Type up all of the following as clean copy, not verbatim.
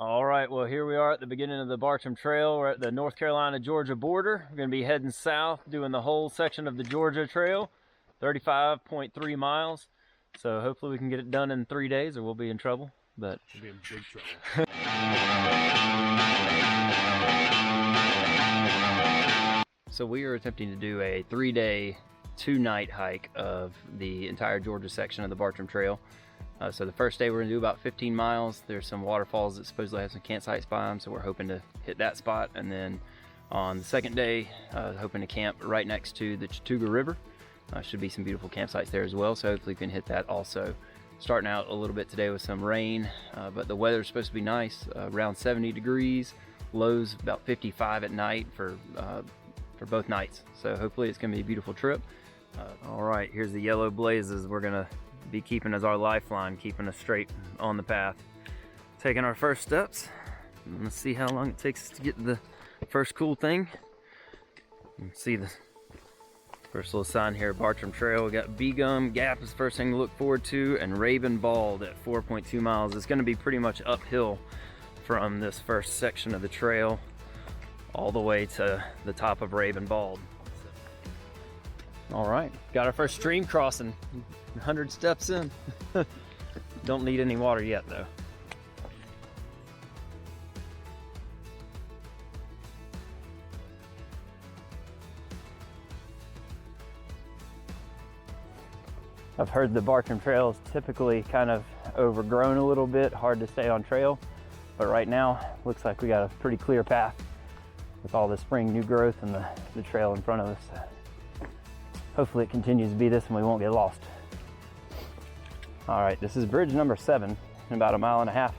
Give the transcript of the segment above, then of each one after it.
All right, well, here we are at the beginning of the Bartram Trail. We're at the North Carolina-Georgia border. We're going to be heading south, doing the whole section of the Georgia Trail, 35.3 miles. So hopefully we can get it done in 3 days or we'll be in trouble. But we'll be in big trouble. So we are attempting to do a 3-day, 2-night hike of the entire Georgia section of the Bartram Trail. So the first day we're gonna do about 15 miles. There's some waterfalls that supposedly have some campsites by them, so we're hoping to hit that spot. And then on the second day, hoping to camp right next to the Chattooga River. Should be some beautiful campsites there as well, so hopefully we can hit that also. Starting out a little bit today with some rain, but the weather's supposed to be nice, around 70 degrees, lows about 55 at night for both nights. So hopefully it's gonna be a beautiful trip. All right, here's the yellow blazes we're gonna be keeping as our lifeline, keeping us straight on the path. Taking our first steps. Let's see how long it takes us to get to the first cool thing. You can see the first little sign here, Bartram Trail. We got Bee Gum Gap is the first thing to look forward to, and Raven Bald at 4.2 miles. It's gonna be pretty much uphill from this first section of the trail all the way to the top of Raven Bald. All right, got our first stream crossing, 100 steps in. Don't need any water yet though. I've heard the Bartram Trail is typically kind of overgrown a little bit, hard to stay on trail, but right now looks like we got a pretty clear path with all the spring new growth and the trail in front of us. Hopefully it continues to be this and we won't get lost. All right, this is bridge number 7, in about 1.5 miles.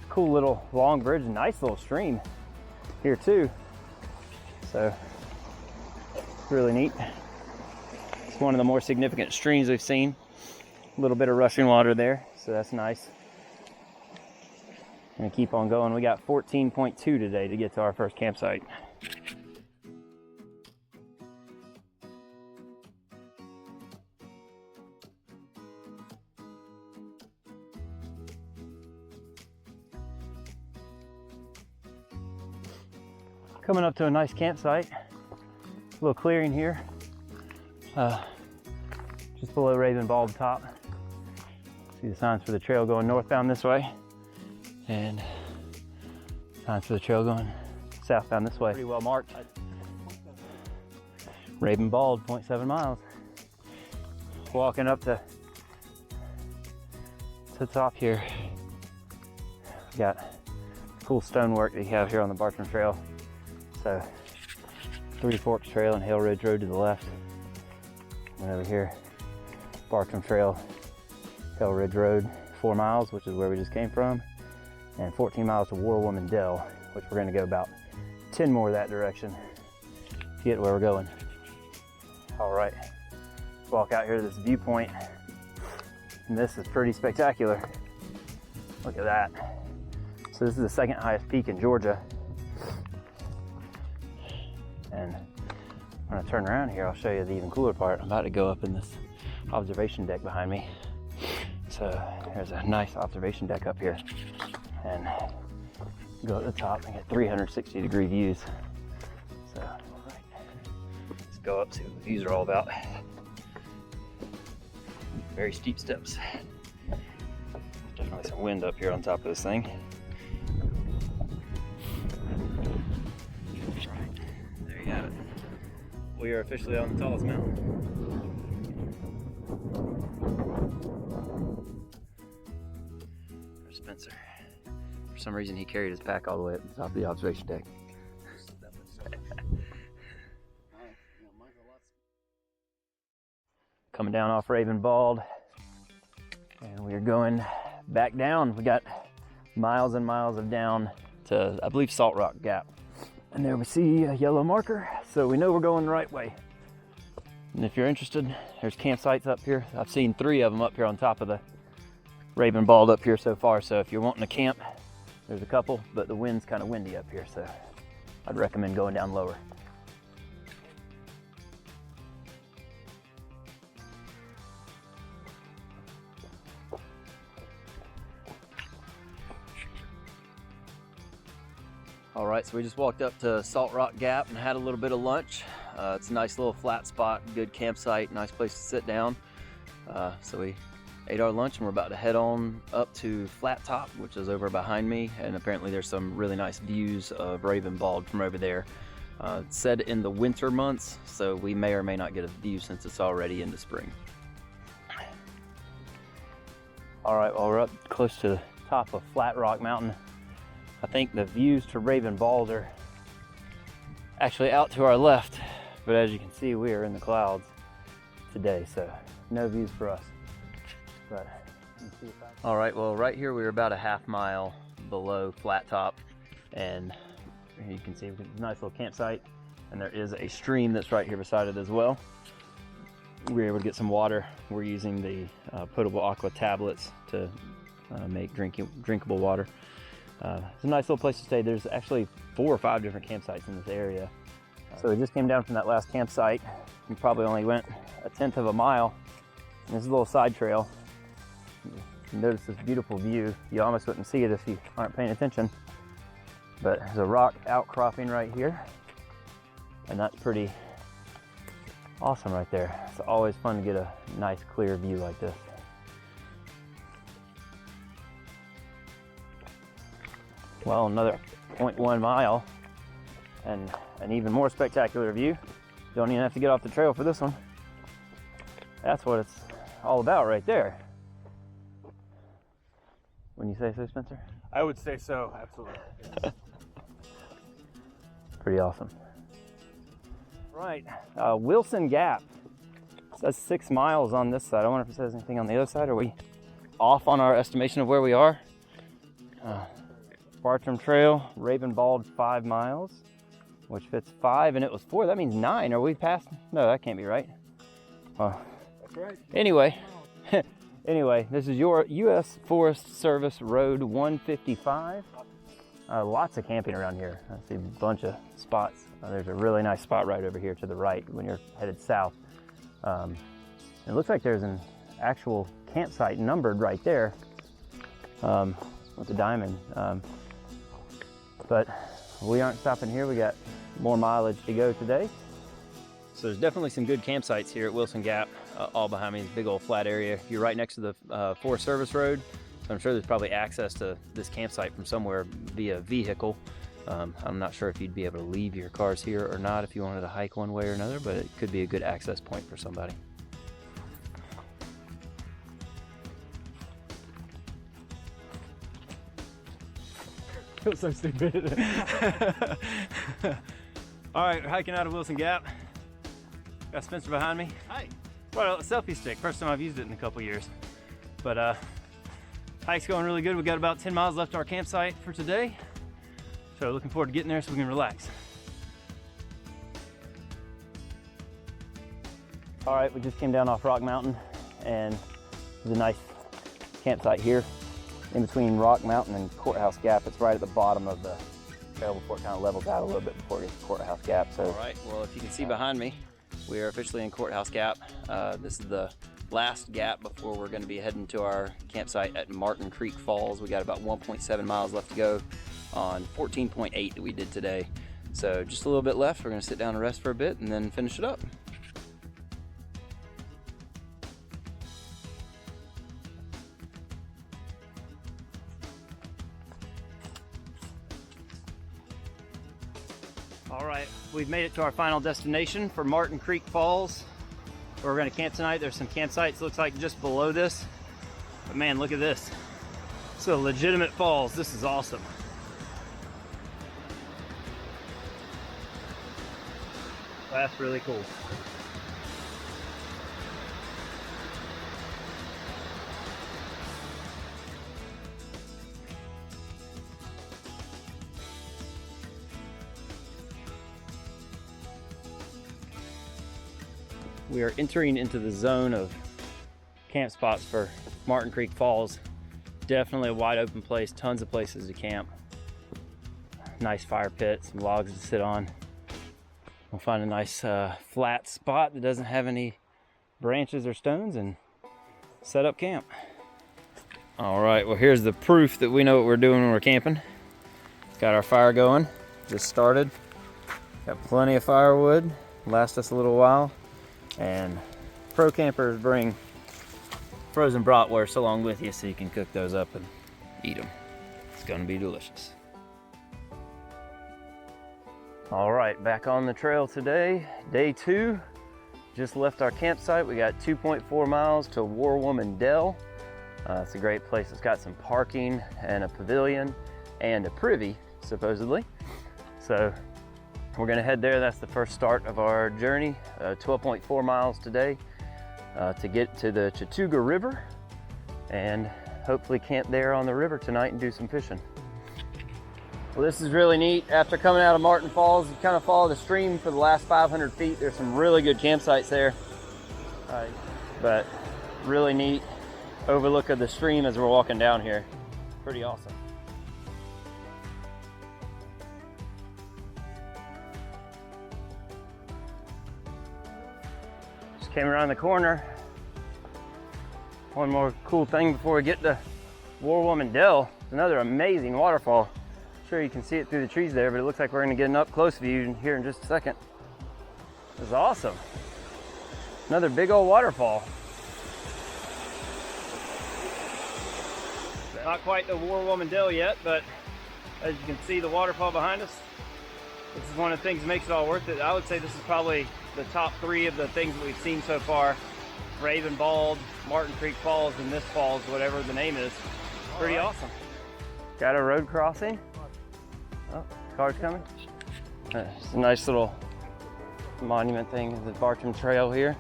Cool little long bridge, nice little stream here too. So really neat. It's one of the more significant streams we've seen. A little bit of rushing water there, so that's nice. Gonna keep on going. We got 14.2 today to get to our first campsite. Coming up to a nice campsite, a little clearing here, just below Raven Bald top. See the signs for the trail going northbound this way, and signs for the trail going southbound this way. Pretty well marked. Raven Bald, 0.7 miles. Walking up to the top here, we got cool stonework that you have here on the Bartram Trail. So, Three Forks Trail and Hale Ridge Road to the left. And over here, Bartram Trail, Hale Ridge Road, 4 miles, which is where we just came from, and 14 miles to War Woman Dell, which we're gonna go about 10 more that direction to get where we're going. All right, let's walk out here to this viewpoint, and this is pretty spectacular. Look at that. So this is the second highest peak in Georgia. And when I turn around here, I'll show you the even cooler part. I'm about to go up in this observation deck behind me. So there's a nice observation deck up here. And go at the top and get 360-degree views. So, all right, let's go up, see what the views are all about. Very steep steps. Definitely some wind up here on top of this thing. We are officially on the tallest mountain. There's Spencer. For some reason he carried his pack all the way up to the top of the observation deck. Coming down off Raven Bald, and we are going back down. We got miles and miles of down to, I believe, Salt Rock Gap. And there we see a yellow marker, so we know we're going the right way. And if you're interested, there's campsites up here. I've seen 3 of them up here on top of the Raven Bald up here so far. So if you're wanting to camp, there's a couple, but the wind's kind of windy up here, so I'd recommend going down lower. All right, so we just walked up to Salt Rock Gap and had a little bit of lunch. It's a nice little flat spot, good campsite, nice place to sit down. So we ate our lunch and we're about to head on up to Flat Top, which is over behind me. And apparently there's some really nice views of Raven Bald from over there. It's said in the winter months, so we may or may not get a view since it's already into spring. All right, well, we're up close to the top of Flat Rock Mountain. I think the views to Raven Bald are actually out to our left, but as you can see, we are in the clouds today, so no views for us. But all right, well, right here we're about a half mile below Flat Top, and you can see it's a nice little campsite, and there is a stream that's right here beside it as well. We were able to get some water. We're using the potable aqua tablets to make drinkable water. It's a nice little place to stay. There's actually 4 or 5 different campsites in this area. So we just came down from that last campsite. We probably only went 1/10 of a mile. And this is a little side trail. You notice this beautiful view. You almost wouldn't see it if you aren't paying attention. But there's a rock outcropping right here. And that's pretty awesome right there. It's always fun to get a nice clear view like this. Well, another 0.1 mile and an even more spectacular view. Don't even have to get off the trail for this one. That's what it's all about right there. Wouldn't you say so, Spencer? I would say so, absolutely. Pretty awesome. Right, Wilson Gap. It says 6 miles on this side. I wonder if it says anything on the other side. Are we off on our estimation of where we are? Bartram Trail, Raven Bald 5 miles, which fits 5 and it was 4. That means 9. Are we past? No, that can't be right. That's right. Anyway, this is your U.S. Forest Service Road 155. Lots of camping around here. I see a bunch of spots. There's a really nice spot right over here to the right when you're headed south. It looks like there's an actual campsite numbered right there with the diamond. But we aren't stopping here. We got more mileage to go today. So there's definitely some good campsites here at Wilson Gap, all behind me, this big old flat area. You're right next to the Forest Service Road. So I'm sure there's probably access to this campsite from somewhere via vehicle. I'm not sure if you'd be able to leave your cars here or not if you wanted to hike one way or another, but it could be a good access point for somebody. Feels so stupid. All right, we're hiking out of Wilson Gap. Got Spencer behind me. Hi. Brought out a selfie stick. First time I've used it in a couple years. But hike's going really good. We got about 10 miles left to our campsite for today. So looking forward to getting there so we can relax. All right, we just came down off Rock Mountain and there's a nice campsite here in between Rock Mountain and Courthouse Gap. It's right at the bottom of the trail before it kind of levels out a little bit before it gets to Courthouse Gap. So, all right, well, if you can see behind me, we are officially in Courthouse Gap. This is the last gap before we're going to be heading to our campsite at Martin Creek Falls. We got about 1.7 miles left to go on 14.8 that we did today. So just a little bit left. We're going to sit down and rest for a bit and then finish it up. All right, we've made it to our final destination for Martin Creek Falls. Where we're gonna camp tonight. There's some campsites, looks like just below this. But man, look at this. So legitimate falls, this is awesome. That's really cool. We are entering into the zone of camp spots for Martin Creek Falls. Definitely a wide open place, tons of places to camp. Nice fire pit, some logs to sit on. We'll find a nice flat spot that doesn't have any branches or stones and set up camp. All right, well here's the proof that we know what we're doing when we're camping. Got our fire going. just started. Got plenty of firewood, last us a little while. And pro campers bring frozen bratwursts along with you so you can cook those up and eat them. It's gonna be delicious. All right, back on the trail today, day 2. Just left our campsite. We got 2.4 miles to War Woman Dell. It's a great place. It's got some parking and a pavilion and a privy, supposedly. So we're gonna head there. That's the first start of our journey. 12.4 miles today to get to the Chattooga River and hopefully camp there on the river tonight and do some fishing. Well, this is really neat. After coming out of Martin Falls, you kind of follow the stream for the last 500 feet. There's some really good campsites there, but really neat overlook of the stream as we're walking down here. Pretty awesome. Just came around the corner. One more cool thing before we get to War Woman Dell. Another amazing waterfall. Sure you can see it through the trees there, but it looks like we're gonna get an up close view here in just a second. This is awesome. Another big old waterfall. Not quite the War Woman Dell yet, but as you can see the waterfall behind us, this is one of the things that makes it all worth it. I would say this is probably the top 3 of the things that we've seen so far. Raven Bald, Martin Creek Falls, and this falls, whatever the name is. Pretty awesome. Got a road crossing. Oh, car's coming. It's a nice little monument thing, the Bartram Trail here.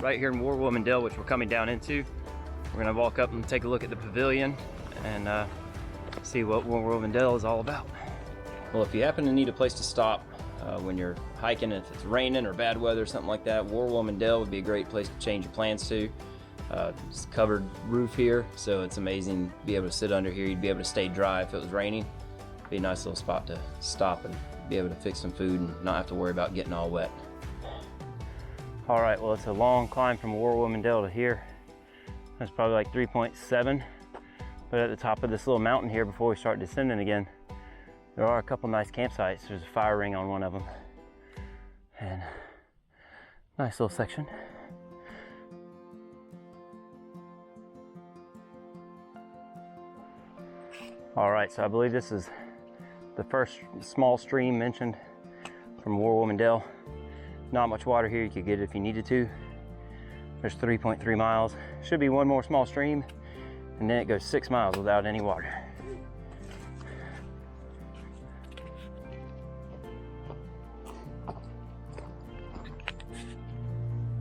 Right here in War Woman Dell, which we're coming down into. We're gonna walk up and take a look at the pavilion and see what War Woman Dell is all about. Well, if you happen to need a place to stop when you're hiking, if it's raining or bad weather or something like that, War Woman Dell would be a great place to change your plans to. It's a covered roof here, so it's amazing to be able to sit under here. You'd be able to stay dry if it was raining. It'd be a nice little spot to stop and be able to fix some food and not have to worry about getting all wet. All right, well, it's a long climb from War Woman Dell to here. That's probably like 3.7, but at the top of this little mountain here before we start descending again, there are a couple nice campsites. There's a fire ring on one of them, and nice little section. All right, so I believe this is the first small stream mentioned from War Woman Dell. Not much water here, you could get it if you needed to. There's 3.3 miles. Should be one more small stream, and then it goes 6 miles without any water.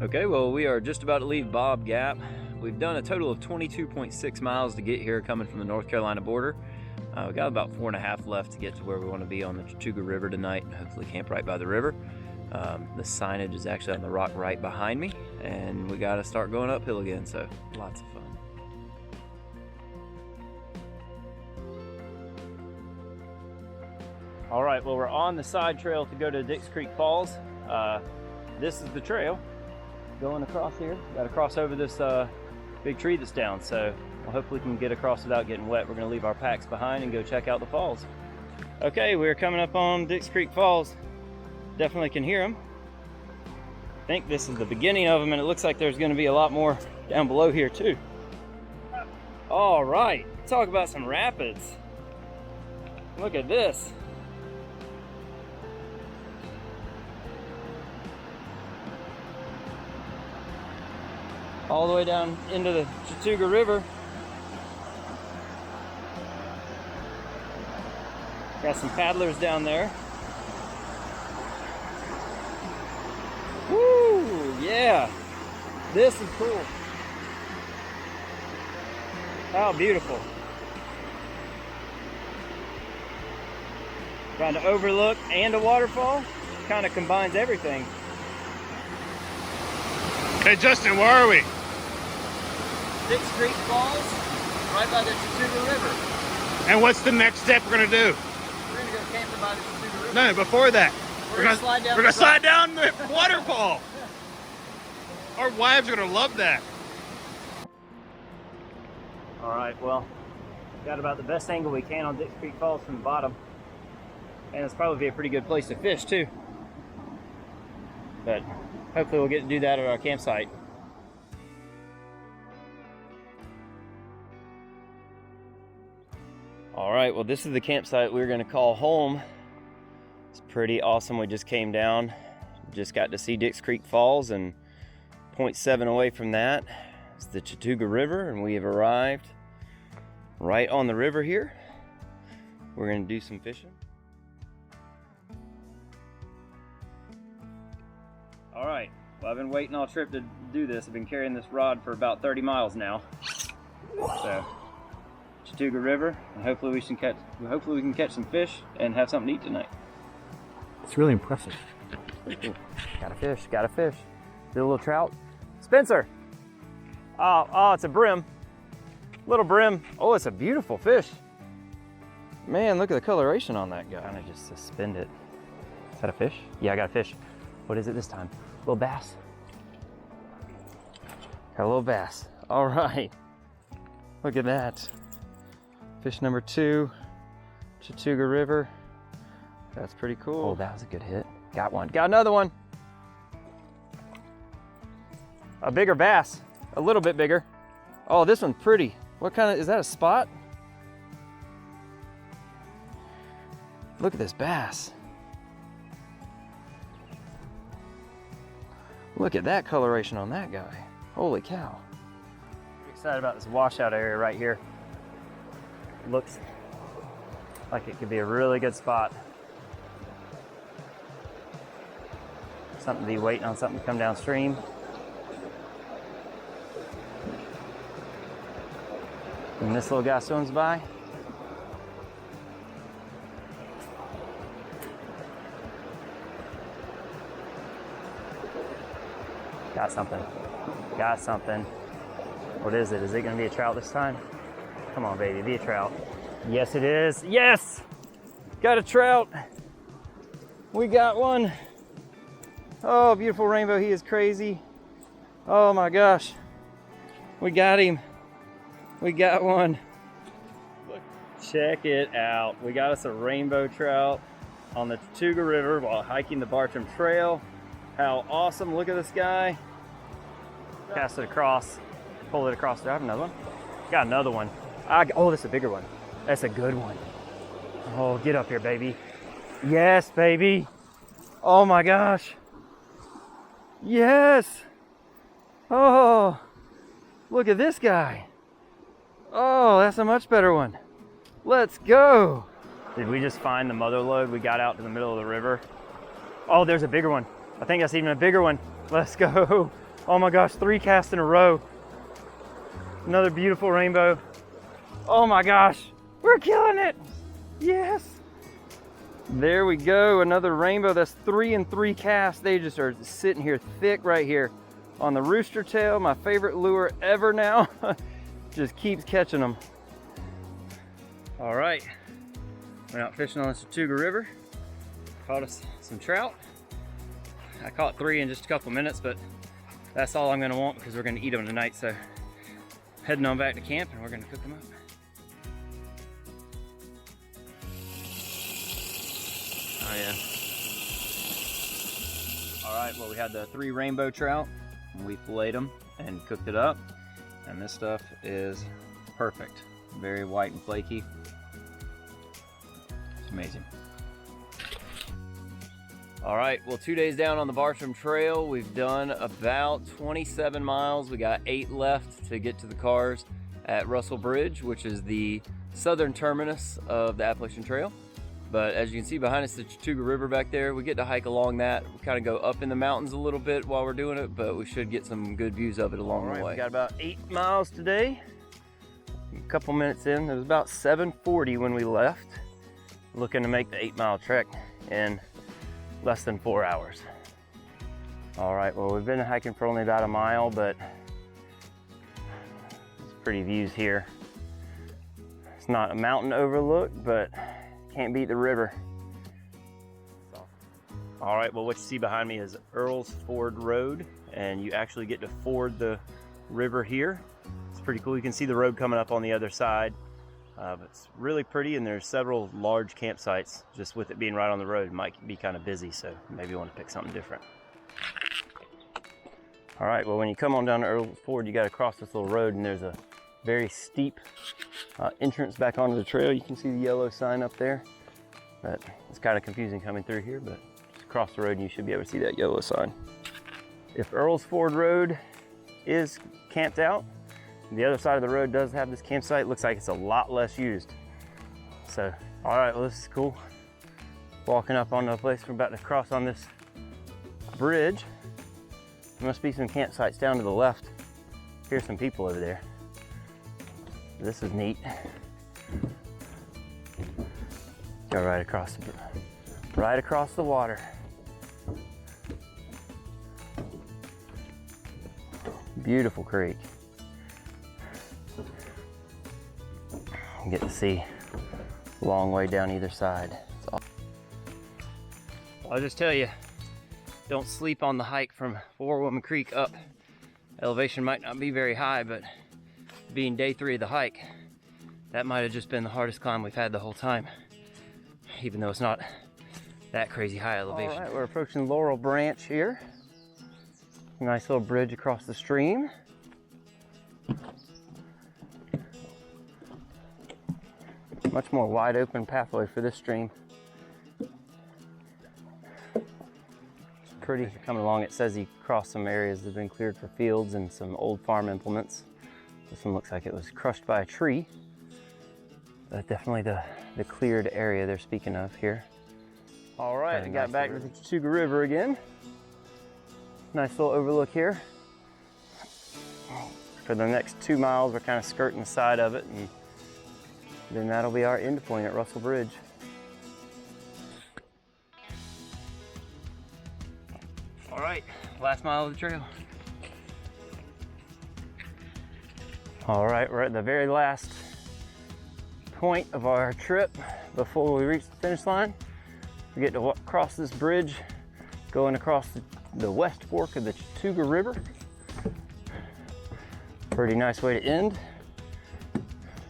Okay, well, we are just about to leave Bob Gap. We've done a total of 22.6 miles to get here coming from the North Carolina border. We got about 4.5 left to get to where we want to be on the Chattooga River tonight, and hopefully camp right by the river. The signage is actually on the rock right behind me, and we got to start going uphill again, so lots of fun. All right, well, we're on the side trail to go to Dix Creek Falls. This is the trail going across here. Got to cross over this big tree that's down, so hopefully we can get across without getting wet. We're going to leave our packs behind and go check out the falls. Okay, we're coming up on Dix Creek Falls. Definitely can hear them. I think this is the beginning of them, and it looks like there's going to be a lot more down below here too. All right, talk about some rapids. Look at this. All the way down into the Chattooga River. Got some paddlers down there. Woo, yeah. This is cool. How beautiful. Got an overlook and a waterfall. Kind of combines everything. Hey Justin, where are we? Dix Creek Falls, right by the Chattooga River. And what's the next step we're gonna do? We're gonna go camping by the Chattooga River. No, before that. We're gonna slide down the waterfall. Our wives are gonna love that. All right, well, Got about the best angle we can on Dix Creek Falls from the bottom. And it's probably a pretty good place to fish too. But hopefully we'll get to do that at our campsite. All right, well, this is the campsite we're gonna call home. It's pretty awesome. We just came down, just got to see Dix Creek Falls, and 0.7 away from that is the Chattooga River, and we have arrived right on the river here. We're gonna do some fishing. All right, well, I've been waiting all trip to do this. I've been carrying this rod for about 30 miles now. So, Chattooga River, and hopefully we can catch some fish and have something to eat tonight. It's really impressive. Pretty cool. Got a fish. Did a little trout. Spencer! Oh, it's a brim. Little brim. Oh, it's a beautiful fish. Man, look at the coloration on that guy. Kind of just suspend it. Is that a fish? Yeah, I got a fish. What is it this time? Little bass. Got a little bass. All right. Look at that. Fish number 2, Chattooga River. That's pretty cool. Oh, that was a good hit. Got one. Got another one. A bigger bass. A little bit bigger. Oh, this one's pretty. What kind of, is that a spot? Look at this bass. Look at that coloration on that guy. Holy cow. I'm excited about this washout area right here. Looks like it could be a really good spot. Something to be waiting on, something to come downstream. And this little guy swims by. Got something. Got something. What is it? Is it gonna be a trout this time? Come on, baby, be a trout. Yes, it is. Yes! Got a trout. We got one. Oh, beautiful rainbow. He is crazy. Oh my gosh. We got him. We got one. Look, check it out. We got us a rainbow trout on the Chattooga River while hiking the Bartram Trail. How awesome. Look at this guy. Cast it across. Pull it across. Do I have another one? Got another one. Oh, that's a bigger one. That's a good one. Oh, get up here, baby. Yes, baby. Oh my gosh. Yes. Oh, look at this guy. Oh, that's a much better one. Let's go. Did we just find the mother lode? We got out to the middle of the river. Oh, there's a bigger one. I think that's even a bigger one. Let's go. Oh my gosh, 3 casts in a row. Another beautiful rainbow. Oh my gosh, we're killing it. Yes. There we go, another rainbow. That's 3 and 3 casts. They just are sitting here thick right here on the rooster tail, my favorite lure ever now. Just keeps catching them. All right, went out fishing on the Chattooga River. Caught us some trout. I caught 3 in just a couple minutes, but that's all I'm gonna want because we're gonna eat them tonight. So heading on back to camp and we're gonna cook them up. Oh yeah. All right, well, we had the 3 rainbow trout and we filleted them and cooked it up. And this stuff is perfect. Very white and flaky. It's amazing. All right, well, 2 days down on the Bartram Trail. We've done about 27 miles. We got 8 left to get to the cars at Russell Bridge, which is the southern terminus of the Appalachian Trail. But as you can see behind us, the Chattooga River back there, we get to hike along that. We kind of go up in the mountains a little bit while we're doing it, but we should get some good views of it along the way. We got about 8 miles today. A couple minutes in, it was about 7:40 when we left. Looking to make the 8-mile trek in less than 4 hours. All right, well, we've been hiking for only about a mile, but it's pretty views here. It's not a mountain overlook, but can't beat the river. All right, well, what you see behind me is Earl's Ford Road, and you actually get to ford the river here. It's pretty cool. You can see the road coming up on the other side. But it's really pretty, and there's several large campsites. Just with it being right on the road, it might be kind of busy, so maybe you want to pick something different. All right, well, when you come on down to Earl's Ford, you got to cross this little road, and there's a very steep entrance back onto the trail. You can see the yellow sign up there. But it's kind of confusing coming through here, but just cross the road and you should be able to see that yellow sign. If Earl's Ford Road is camped out, the other side of the road does have this campsite. Looks like it's a lot less used. So, all right, well, this is cool. Walking up onto a place, we're about to cross on this bridge. There must be some campsites down to the left. Here's some people over there. This is neat. Go right across the water. Beautiful creek. You get to see a long way down either side. I'll just tell you, don't sleep on the hike from Four Woman Creek up. Elevation might not be very high, but being day 3 of the hike, that might have just been the hardest climb we've had the whole time, even though it's not that crazy high elevation. All right, we're approaching Laurel Branch here. Nice little bridge across the stream. Much more wide open pathway for this stream. It's pretty. Coming along, it says he crossed some areas that have been cleared for fields and some old farm implements. This one looks like it was crushed by a tree. But definitely the cleared area they're speaking of here. All right, I got back to the Chattooga River again. Nice little overlook here. For the next 2 miles, we're kind of skirting the side of it, and then that'll be our end point at Russell Bridge. All right, last mile of the trail. All right, we're at the very last point of our trip before we reach the finish line. We get to cross this bridge, going across the west fork of the Chattooga River. Pretty nice way to end.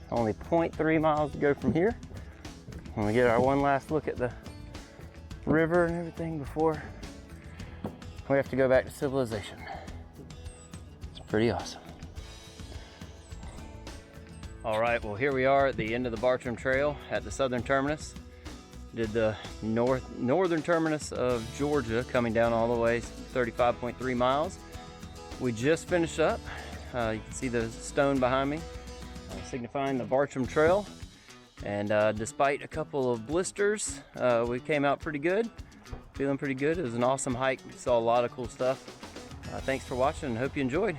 Only 0.3 miles to go from here. And we get our one last look at the river and everything before we have to go back to civilization. It's pretty awesome. All right, well, here we are at the end of the Bartram Trail at the southern terminus. Did the northern terminus of Georgia, coming down all the way 35.3 miles. We just finished up. You can see the stone behind me, signifying the Bartram Trail. And despite a couple of blisters, we came out pretty good. Feeling pretty good. It was an awesome hike. We saw a lot of cool stuff. Thanks for watching and hope you enjoyed.